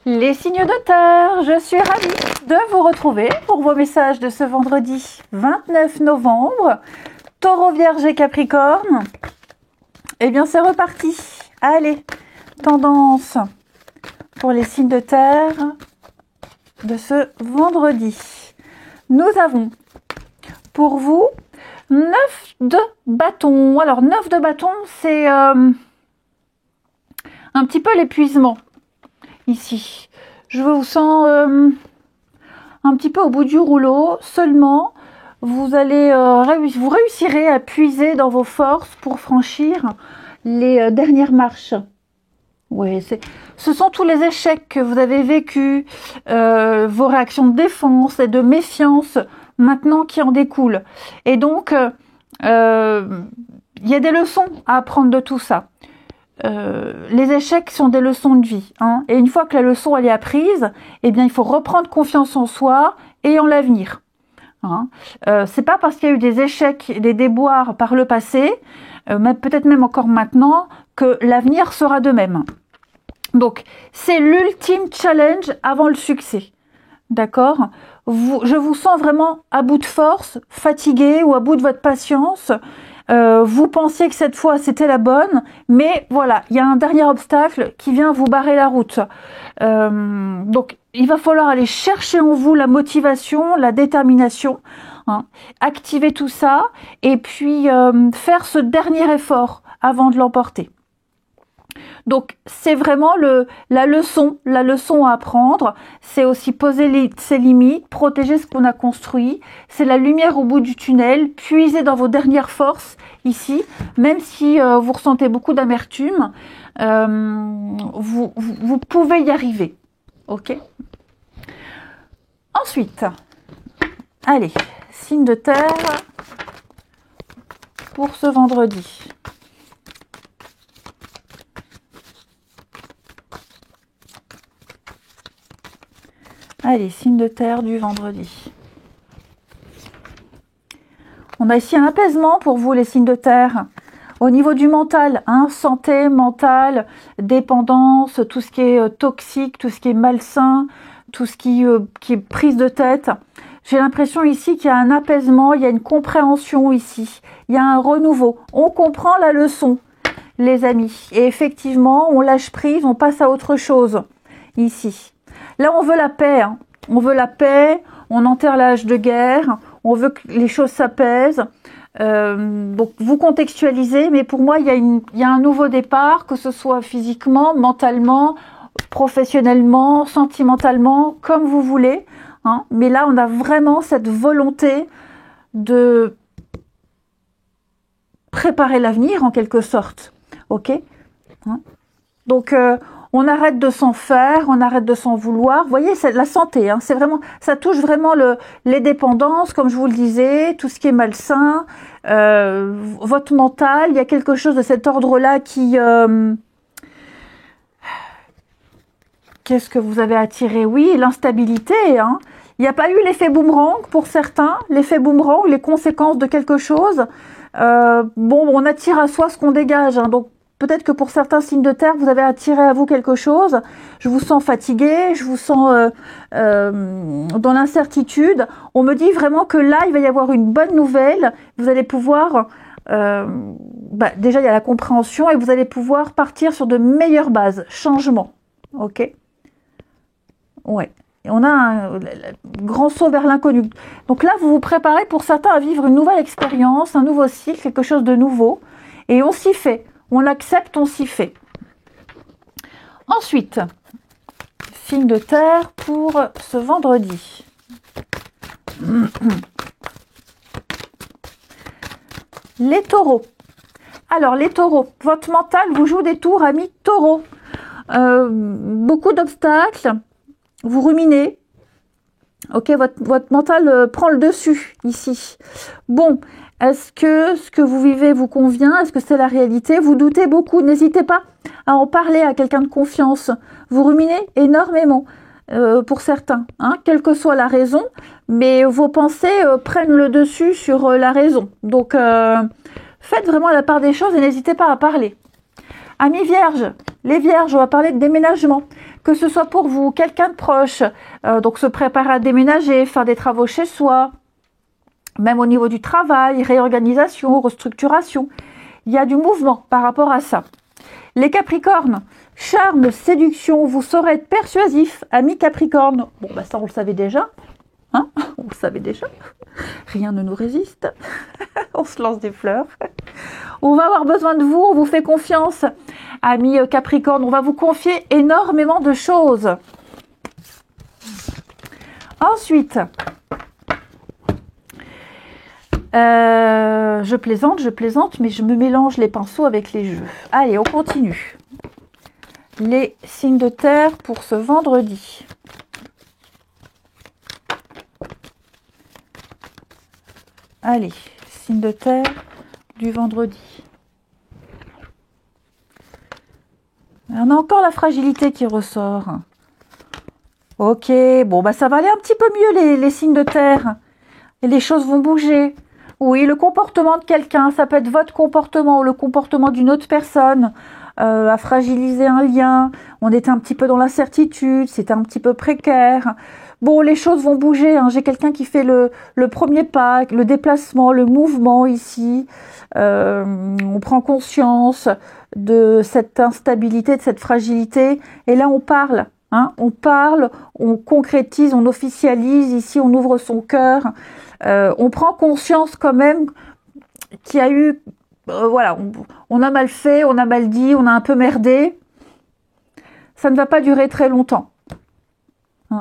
Les signes de terre, je suis ravie de vous retrouver pour vos messages de ce vendredi 29 novembre. Taureau, Vierge et Capricorne. Eh bien, c'est reparti. Allez, tendance pour les signes de terre de ce vendredi. Nous avons pour vous 9 de bâton. Alors, 9 de bâton, c'est un petit peu l'épuisement. Ici, je vous sens un petit peu au bout du rouleau. Seulement, vous allez vous réussirez à puiser dans vos forces pour franchir les dernières marches. Oui, ce sont tous les échecs que vous avez vécus, vos réactions de défense et de méfiance maintenant qui en découlent. Et donc, il y a des leçons à apprendre de tout ça. Les échecs sont des leçons de vie, hein, et une fois que la leçon elle est apprise, eh bien il faut reprendre confiance en soi et en l'avenir. Hein. C'est pas parce qu'il y a eu des échecs, des déboires par le passé, mais peut-être même encore maintenant, que l'avenir sera de même. Donc c'est l'ultime challenge avant le succès, d'accord ? Je vous sens vraiment à bout de force, fatigué ou à bout de votre patience. Vous pensiez que cette fois c'était la bonne, mais voilà, il y a un dernier obstacle qui vient vous barrer la route. Donc il va falloir aller chercher en vous la motivation, la détermination, hein, activer tout ça et puis faire ce dernier effort avant de l'emporter. Donc c'est vraiment la leçon à apprendre, c'est aussi poser ses limites, protéger ce qu'on a construit, c'est la lumière au bout du tunnel, puiser dans vos dernières forces ici, même si vous ressentez beaucoup d'amertume, vous pouvez y arriver, ok ? Ensuite, allez, signe de terre pour ce vendredi. Allez, signe de terre du vendredi. On a ici un apaisement pour vous, les signes de terre. Au niveau du mental, hein, santé, mentale, dépendance, tout ce qui est toxique, tout ce qui est malsain, tout ce qui est prise de tête. J'ai l'impression ici qu'il y a un apaisement, il y a une compréhension ici. Il y a un renouveau. On comprend la leçon, les amis. Et effectivement, on lâche prise, on passe à autre chose ici. Là, on veut la paix, hein. On veut la paix, on enterre l'âge de guerre, on veut que les choses s'apaisent. Donc, vous contextualisez, mais pour moi, il y a un nouveau départ, que ce soit physiquement, mentalement, professionnellement, sentimentalement, comme vous voulez. Hein. Mais là, on a vraiment cette volonté de préparer l'avenir, en quelque sorte. Ok, hein. Donc, on arrête de s'en faire, on arrête de s'en vouloir. Vous voyez, c'est la santé, hein, c'est vraiment, ça touche vraiment les dépendances, comme je vous le disais, tout ce qui est malsain, votre mental. Il y a quelque chose de cet ordre-là qui... Qu'est-ce que vous avez attiré? Oui, l'instabilité. Hein. Il n'y a pas eu l'effet boomerang pour certains, l'effet boomerang, les conséquences de quelque chose. On attire à soi ce qu'on dégage. Hein, donc, peut-être que pour certains signes de terre, vous avez attiré à vous quelque chose. Je vous sens fatigué, je vous sens dans l'incertitude. On me dit vraiment que là, il va y avoir une bonne nouvelle. Vous allez pouvoir... déjà, il y a la compréhension et vous allez pouvoir partir sur de meilleures bases. Changement. Ok ? Ouais. Et on a un grand saut vers l'inconnu. Donc là, vous vous préparez pour certains à vivre une nouvelle expérience, un nouveau cycle, quelque chose de nouveau. Et on s'y fait. On l'accepte, on s'y fait. Ensuite, signe de terre pour ce vendredi. Les taureaux. Alors, les taureaux, votre mental vous joue des tours, amis taureaux. Beaucoup d'obstacles, vous ruminez. Ok, votre mental prend le dessus ici. Bon, est-ce que ce que vous vivez vous convient? Est-ce que c'est la réalité? Vous doutez beaucoup, n'hésitez pas à en parler à quelqu'un de confiance. Vous ruminez énormément pour certains, hein, quelle que soit la raison, mais vos pensées prennent le dessus sur la raison. Donc, faites vraiment la part des choses et n'hésitez pas à parler. Amis vierges, Les vierges, on va parler de déménagement. Que ce soit pour vous, quelqu'un de proche, donc se préparer à déménager, faire des travaux chez soi, même au niveau du travail, réorganisation, restructuration. Il y a du mouvement par rapport à ça. Les Capricornes, charme, séduction, vous saurez être persuasif, ami Capricorne. Bon, bah ça, on le savait déjà. Hein, on le savait déjà. Rien ne nous résiste. On se lance des fleurs. On va avoir besoin de vous, on vous fait confiance. Ami Capricorne, on va vous confier énormément de choses. Ensuite, je plaisante, mais je me mélange les pinceaux avec les jeux. Allez, on continue. Les signes de terre pour ce vendredi. Allez, signes de terre du vendredi. On a encore la fragilité qui ressort. Ok, bon, bah ça va aller un petit peu mieux les signes de terre. Et les choses vont bouger. Oui, le comportement de quelqu'un, ça peut être votre comportement ou le comportement d'une autre personne, a fragilisé un lien. On était un petit peu dans l'incertitude, c'était un petit peu précaire. Bon, les choses vont bouger. Hein. J'ai quelqu'un qui fait le premier pas, le déplacement, le mouvement ici. On prend conscience de cette instabilité, de cette fragilité. Et là, on parle. Hein. On parle, on concrétise, on officialise. Ici, on ouvre son cœur. On prend conscience quand même qu'il y a eu... voilà, on a mal fait, on a mal dit, on a un peu merdé. Ça ne va pas durer très longtemps.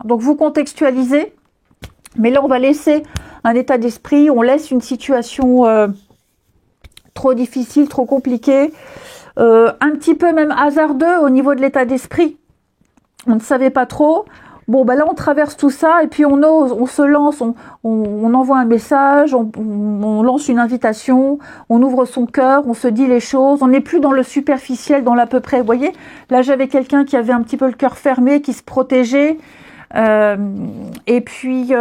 Donc vous contextualisez, mais là on va laisser un état d'esprit, on laisse une situation trop difficile, trop compliquée, un petit peu même hasardeux au niveau de l'état d'esprit. On ne savait pas trop. Bon, bah là on traverse tout ça et puis on ose, on se lance, on envoie un message, on lance une invitation, on ouvre son cœur, on se dit les choses, on n'est plus dans le superficiel, dans l'à peu près. Vous voyez, là j'avais quelqu'un qui avait un petit peu le cœur fermé, qui se protégeait. Et puis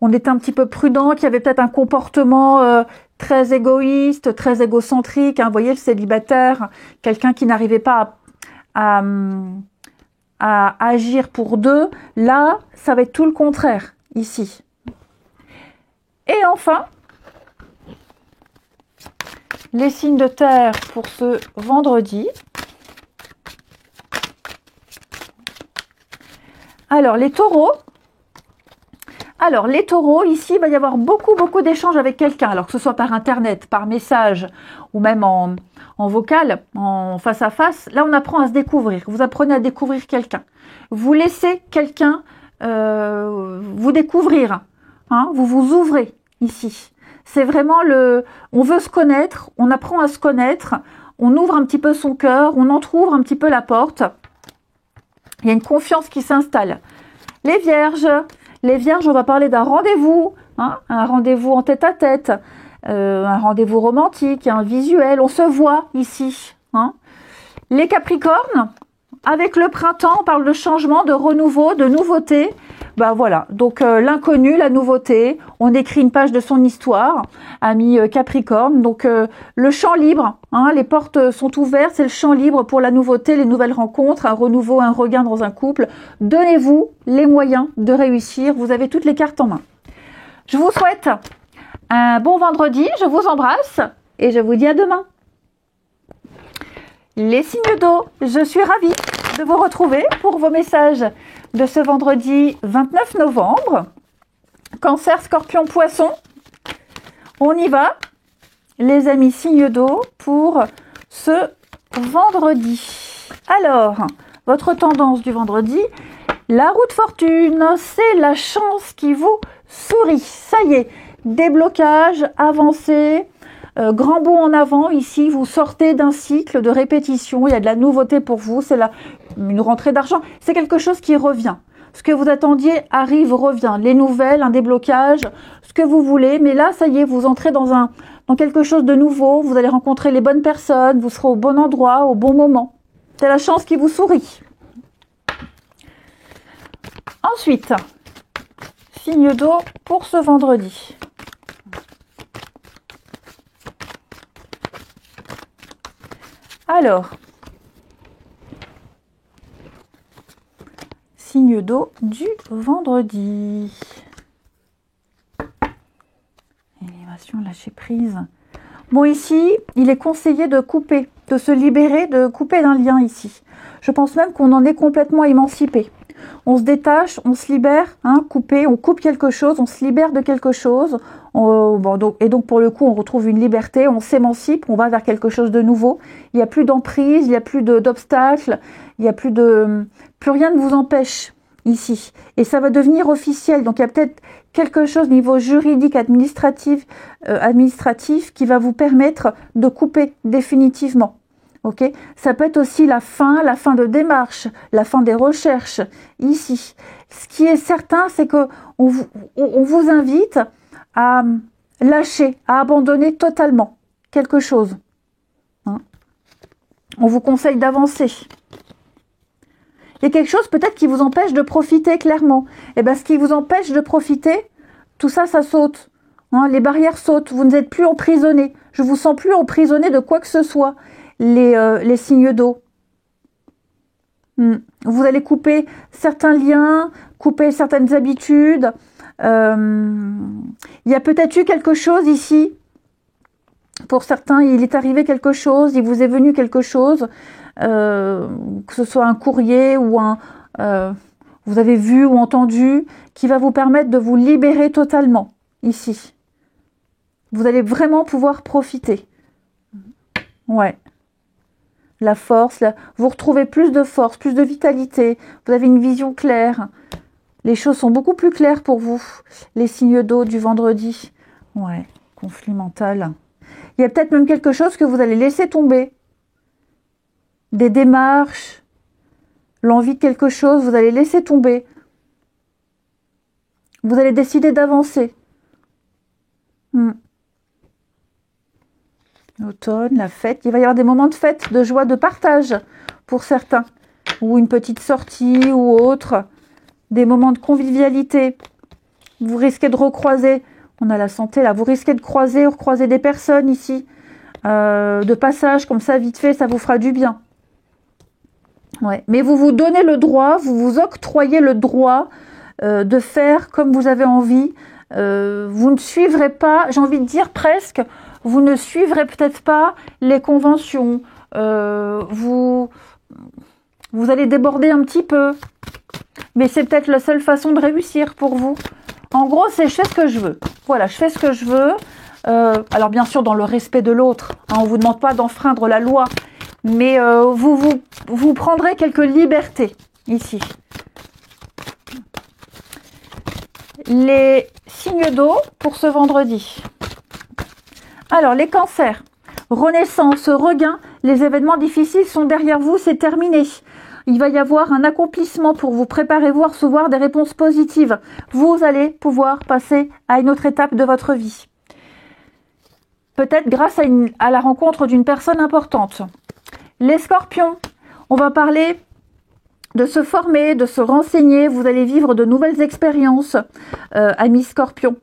on était un petit peu prudent, qui avait peut-être un comportement très égoïste, très égocentrique. Hein, vous voyez, le célibataire, quelqu'un qui n'arrivait pas à agir pour deux. Là, ça va être tout le contraire ici. Et enfin, les signes de terre pour ce vendredi. Alors, les taureaux. Alors, les taureaux, ici, il va y avoir beaucoup d'échanges avec quelqu'un. Alors, que ce soit par Internet, par message, ou même en vocal, en face à face. Là, on apprend à se découvrir. Vous apprenez à découvrir quelqu'un. Vous laissez quelqu'un vous découvrir. Hein, vous vous ouvrez ici. C'est vraiment on veut se connaître, on apprend à se connaître, on ouvre un petit peu son cœur, on entrouvre un petit peu la porte. Il y a une confiance qui s'installe. Les vierges, on va parler d'un rendez-vous, hein, un rendez-vous en tête-à-tête, un rendez-vous romantique, un visuel, on se voit ici. Hein. Les capricornes, avec le printemps, on parle de changement, de renouveau, de nouveauté. Ben voilà, donc l'inconnu, la nouveauté, on écrit une page de son histoire, ami Capricorne. Donc le champ libre, hein, les portes sont ouvertes, c'est le champ libre pour la nouveauté, les nouvelles rencontres, un renouveau, un regain dans un couple. Donnez-vous les moyens de réussir, vous avez toutes les cartes en main. Je vous souhaite un bon vendredi, je vous embrasse et je vous dis à demain. Les signes d'eau, je suis ravie de vous retrouver pour vos messages de ce vendredi 29 novembre. Cancer, Scorpion, Poisson. On y va, les amis signes d'eau, pour ce vendredi. Alors, votre tendance du vendredi, la roue de fortune, c'est la chance qui vous sourit. Ça y est, déblocage, avancée. Grand bond en avant, ici, vous sortez d'un cycle de répétition, il y a de la nouveauté pour vous, c'est une rentrée d'argent, c'est quelque chose qui revient. Ce que vous attendiez arrive, revient. Les nouvelles, un déblocage, ce que vous voulez, mais là, ça y est, vous entrez dans quelque chose de nouveau, vous allez rencontrer les bonnes personnes, vous serez au bon endroit, au bon moment. C'est la chance qui vous sourit. Ensuite, signe d'eau pour ce vendredi. Alors, signe d'eau du vendredi. Élévation, lâcher prise. Bon, ici, il est conseillé de couper, de se libérer, de couper d'un lien ici. Je pense même qu'on en est complètement émancipé. On se détache, on se libère, hein, couper, on coupe quelque chose, on se libère de quelque chose. Donc pour le coup, on retrouve une liberté, on s'émancipe, on va vers quelque chose de nouveau. Il n'y a plus d'emprise, il n'y a plus d'obstacles, il n'y a plus rien ne vous empêche ici. Et ça va devenir officiel. Donc il y a peut-être quelque chose au niveau juridique, administratif qui va vous permettre de couper définitivement. Ok, ça peut être aussi la fin de démarche, la fin des recherches ici. Ce qui est certain, c'est que on vous invite à lâcher, à abandonner totalement quelque chose. Hein, on vous conseille d'avancer. Il y a quelque chose peut-être qui vous empêche de profiter clairement. Et bien, ce qui vous empêche de profiter, tout ça, ça saute. Hein, les barrières sautent. Vous n'êtes plus emprisonné. Je vous sens plus emprisonné de quoi que ce soit. Les signes d'eau. Vous allez couper certains liens, couper certaines habitudes. Il y a peut-être eu quelque chose ici. Pour certains, il est arrivé quelque chose, il vous est venu quelque chose, que ce soit un courrier ou vous avez vu ou entendu, qui va vous permettre de vous libérer totalement ici. Vous allez vraiment pouvoir profiter. Ouais. La force, vous retrouvez plus de force, plus de vitalité, vous avez une vision claire. Les choses sont beaucoup plus claires pour vous, les signes d'eau du vendredi. Ouais, conflit mental. Il y a peut-être même quelque chose que vous allez laisser tomber. Des démarches, l'envie de quelque chose, vous allez laisser tomber. Vous allez décider d'avancer. L'automne, la fête, il va y avoir des moments de fête, de joie, de partage pour certains. Ou une petite sortie ou autre. Des moments de convivialité. Vous risquez de recroiser, on a la santé là, vous risquez de recroiser des personnes ici. De passage, comme ça, vite fait, ça vous fera du bien. Ouais. Mais vous vous donnez le droit, vous vous octroyez le droit de faire comme vous avez envie. Vous ne suivrez pas, j'ai envie de dire presque, vous ne suivrez peut-être pas les conventions. Vous allez déborder un petit peu. Mais c'est peut-être la seule façon de réussir pour vous. En gros, c'est je fais ce que je veux. Voilà, je fais ce que je veux. Alors bien sûr, dans le respect de l'autre. Hein, on ne vous demande pas d'enfreindre la loi. Mais vous prendrez quelques libertés ici. Les signes d'eau pour ce vendredi. Alors, les cancers. Renaissance, regain. Les événements difficiles sont derrière vous, c'est terminé. Il va y avoir un accomplissement pour vous. Préparez-vous à recevoir des réponses positives. Vous allez pouvoir passer à une autre étape de votre vie. Peut-être grâce à la rencontre d'une personne importante. Les scorpions, on va parler de se former, de se renseigner. Vous allez vivre de nouvelles expériences, amis scorpions.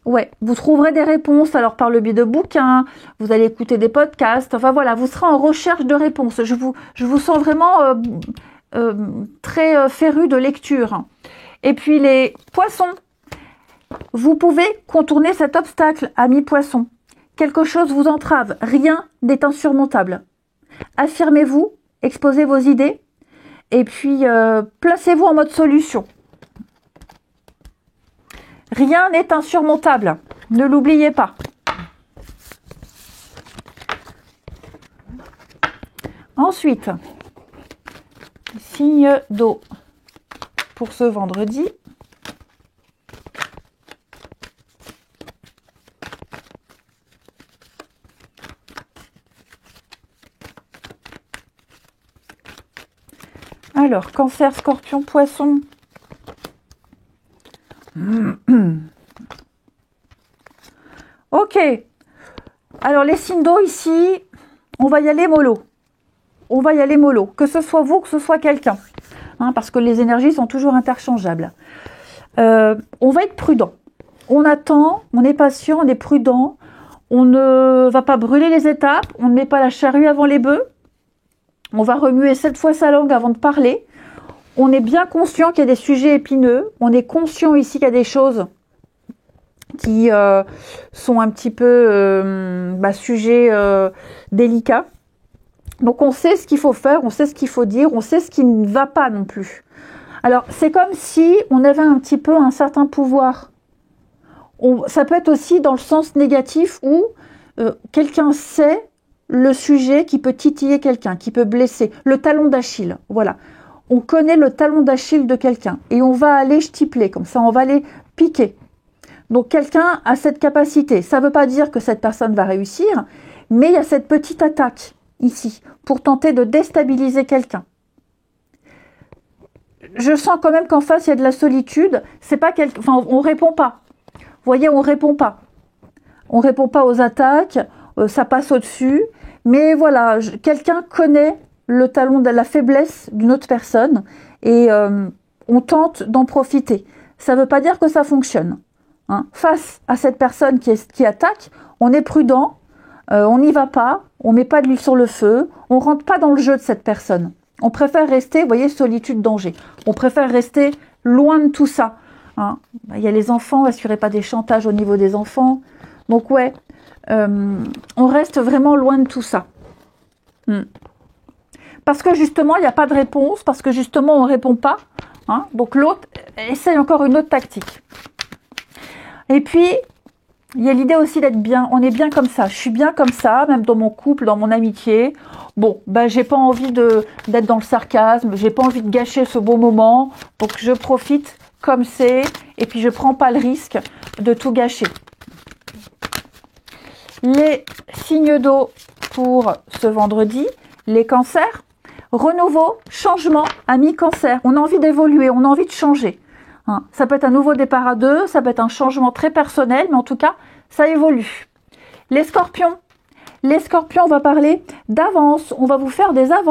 Ouais, vous trouverez des réponses, alors par le biais de bouquins, vous allez écouter des podcasts, enfin voilà, vous serez en recherche de réponses. Je vous sens vraiment très féru de lecture. Et puis les poissons, vous pouvez contourner cet obstacle, amis poissons. Quelque chose vous entrave, rien n'est insurmontable. Affirmez-vous, exposez vos idées, et puis placez-vous en mode solution. Rien n'est insurmontable, ne l'oubliez pas. Ensuite, signe d'eau pour ce vendredi. Alors, cancer, scorpion, poisson. Ok. Alors, les signes d'eau ici, on va y aller mollo. On va y aller mollo. Que ce soit vous, que ce soit quelqu'un. Hein, parce que les énergies sont toujours interchangeables. On va être prudent. On attend, on est patient, on est prudent. On ne va pas brûler les étapes. On ne met pas la charrue avant les bœufs. On va remuer 7 fois sa langue avant de parler. On est bien conscient qu'il y a des sujets épineux. On est conscient ici qu'il y a des choses qui sont un petit peu sujets délicats. Donc on sait ce qu'il faut faire, on sait ce qu'il faut dire, on sait ce qui ne va pas non plus. Alors c'est comme si on avait un petit peu un certain pouvoir. Ça peut être aussi dans le sens négatif où quelqu'un sait le sujet qui peut titiller quelqu'un, qui peut blesser. Le talon d'Achille, voilà. On connaît le talon d'Achille de quelqu'un et on va aller stipler, comme ça on va aller piquer. Donc quelqu'un a cette capacité. Ça ne veut pas dire que cette personne va réussir, mais il y a cette petite attaque ici pour tenter de déstabiliser quelqu'un. Je sens quand même qu'en face il y a de la solitude. C'est pas on répond pas. Vous voyez, on répond pas. On répond pas aux attaques. Ça passe au-dessus. Mais voilà, quelqu'un connaît le talon de la faiblesse d'une autre personne et on tente d'en profiter. Ça ne veut pas dire que ça fonctionne. Hein. Face à cette personne qui attaque, on est prudent, on n'y va pas, on met pas de l'huile sur le feu, on rentre pas dans le jeu de cette personne. On préfère rester, vous voyez, solitude, danger. On préfère rester loin de tout ça. Hein. Il y a les enfants, est-ce qu'il n'y aurait pas des chantages au niveau des enfants? Donc ouais, on reste vraiment loin de tout ça. Parce que justement, il n'y a pas de réponse, parce que justement, on ne répond pas. Hein. Donc l'autre essaye encore une autre tactique. Et puis, il y a l'idée aussi d'être bien. On est bien comme ça. Je suis bien comme ça, même dans mon couple, dans mon amitié. Bon, j'ai pas envie d'être dans le sarcasme. J'ai pas envie de gâcher ce beau moment. Donc, je profite comme c'est. Et puis, je prends pas le risque de tout gâcher. Les signes d'eau pour ce vendredi. Les cancers. Renouveau, changement, amis cancer. On a envie d'évoluer, on a envie de changer. Hein. Ça peut être un nouveau départ à deux, ça peut être un changement très personnel, mais en tout cas, ça évolue. Les scorpions, on va parler d'avance, on va vous faire des avances.